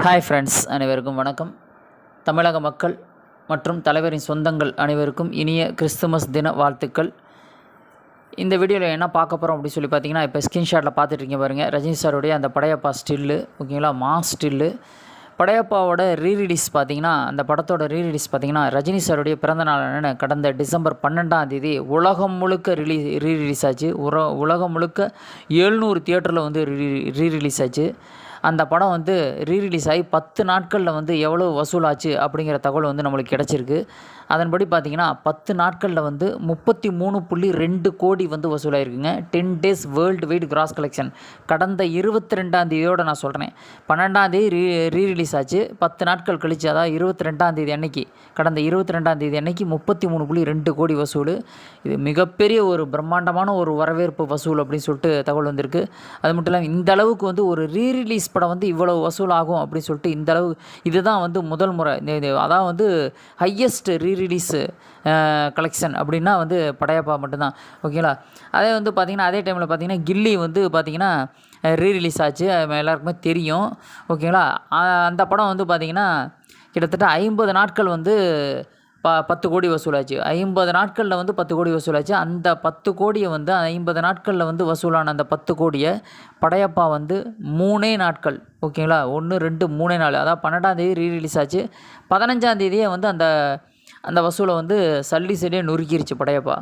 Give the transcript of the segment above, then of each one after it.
Hi friends, அனைவருக்கும் வணக்கம். தமிழக மக்கள் மற்றும் தலைவரின் சொந்தங்கள் அனைவருக்கும் இனிய கிறிஸ்துமஸ் தின வாழ்த்துக்கள். இந்த வீடியோவில் என்ன பார்க்க போகிறோம் அப்படின்னு சொல்லி பார்த்தீங்கன்னா, இப்போ ஸ்க்ரீன்ஷாட்டில் பார்த்துட்ருக்கீங்க பாருங்கள், ரஜினி சாருடைய அந்த படையப்பா ஸ்டில்லு, ஓகேங்களா, மாஸ் ஸ்டில்லு. படையப்பாவோட ரீரிலீஸ் பார்த்தீங்கன்னா, அந்த படத்தோட ரீரிலீஸ் பார்த்தீங்கன்னா, ரஜினி சாருடைய பிறந்தநாளான கடந்த டிசம்பர் 12 உலகம் முழுக்க ரீரிலீஸ் ஆச்சு. உலகம் முழுக்க 700 தியேட்டரில் வந்து ரீரிலீஸ் ஆச்சு. அந்த படம் வந்து ரீரிலீஸ் ஆகி 10 நாட்களில் வந்து எவ்வளோ வசூலாச்சு அப்படிங்கிற தகவல் வந்து நம்மளுக்கு கிடச்சிருக்கு. அதன்படி பார்த்திங்கன்னா 10 நாட்களில் வந்து 33.2 கோடி வந்து வசூலாயிருக்குங்க. 10 days world wide gross collection. கடந்த 22 நான் சொல்கிறேன், 12 ரீரிலீஸ் ஆச்சு. 10 நாட்கள் கழிச்சு, அதாவது 22 அன்னைக்கு, கடந்த 22 அன்னைக்கு 33.2 கோடி வசூல். இது மிகப்பெரிய ஒரு பிரம்மாண்டமான ஒரு வரவேற்பு வசூல் அப்படின்னு சொல்லிட்டு தகவல் வந்திருக்கு. அது மட்டும் இல்லாமல் இந்த அளவுக்கு வந்து ஒரு ரீரிலீஸ் படம் வந்து இவ்வளவு வசூல் ஆகும் அப்படின்னு சொல்லிட்டு இந்த அளவு, இதுதான் வந்து முதல் முறை. அதான் வந்து ஹையஸ்ட் ரீரிலீஸு கலெக்ஷன் அப்படின்னா வந்து படையப்பா மட்டும்தான், ஓகேங்களா. அதே வந்து பார்த்திங்கன்னா, அதே டைமில் பார்த்திங்கன்னா கில்லி வந்து பார்த்திங்கன்னா ரீரிலீஸ் ஆச்சு, எல்லாருக்குமே தெரியும், ஓகேங்களா. அந்த படம் வந்து பார்த்திங்கன்னா கிட்டத்தட்ட 50 நாட்கள் வந்து 10 கோடி வசூலாச்சு. 50 நாட்களில் வந்து 10 கோடி வசூலாச்சு. அந்த 10 கோடியை வந்து 50 நாட்களில் வந்து வசூலான அந்த 10 கோடியை படையப்பா வந்து 3 நாட்கள், ஓகேங்களா, 1, 2, 3 நாள், அதாவது 12 ரீரிலீஸ் ஆச்சு. 15 வந்து அந்த வசூலை வந்து சல்லி சரியாக நொறுக்கிருச்சு படையப்பா.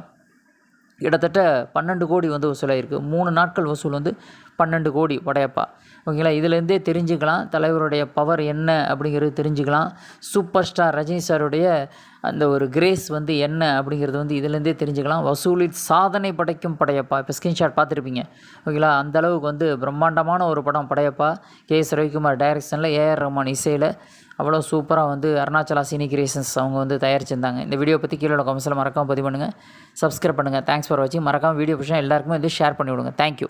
கிட்டத்தட்ட 12 கோடி வந்து வசூலாகிருக்கு. 3 நாட்கள் வசூல் வந்து 12 கோடி படையப்பா, ஓகேங்களா. இதிலேருந்தே தெரிஞ்சுக்கலாம் தலைவருடைய பவர் என்ன அப்படிங்கிறது தெரிஞ்சுக்கலாம். சூப்பர் ஸ்டார் ரஜினி சாருடைய அந்த ஒரு கிரேஸ் வந்து என்ன அப்படிங்கிறது வந்து இதிலேருந்தே தெரிஞ்சுக்கலாம். வசூலில் சாதனை படைக்கும் படையப்பா. இப்போ ஸ்க்ரீன்ஷாட் பார்த்துருப்பீங்க, ஓகேங்களா. அந்தளவுக்கு வந்து பிரம்மாண்டமான ஒரு படம் படையப்பா. கே.எஸ். ரவிக்குமார் டைரக்ஷனில், ஏஆர் ரஹ்மான் இசையில் அவ்வளோ சூப்பராக வந்து அருணாச்சலா சினி கிரியேஷன்ஸ் அவங்க வந்து தயாரிச்சிருந்தாங்க. இந்த வீடியோ பற்றி கீழே கமெண்ட்ஸில் மறக்காமல் பதிவு பண்ணுங்கள், சப்ஸ்கிரைப் பண்ணுங்கள். தேங்க்ஸ் ஃபார் வாட்சிங். மறக்காமல் வீடியோ பிடிச்சா எல்லாருக்குமே வந்து ஷேர் பண்ணி விடுங்க. தேங்க்யூ.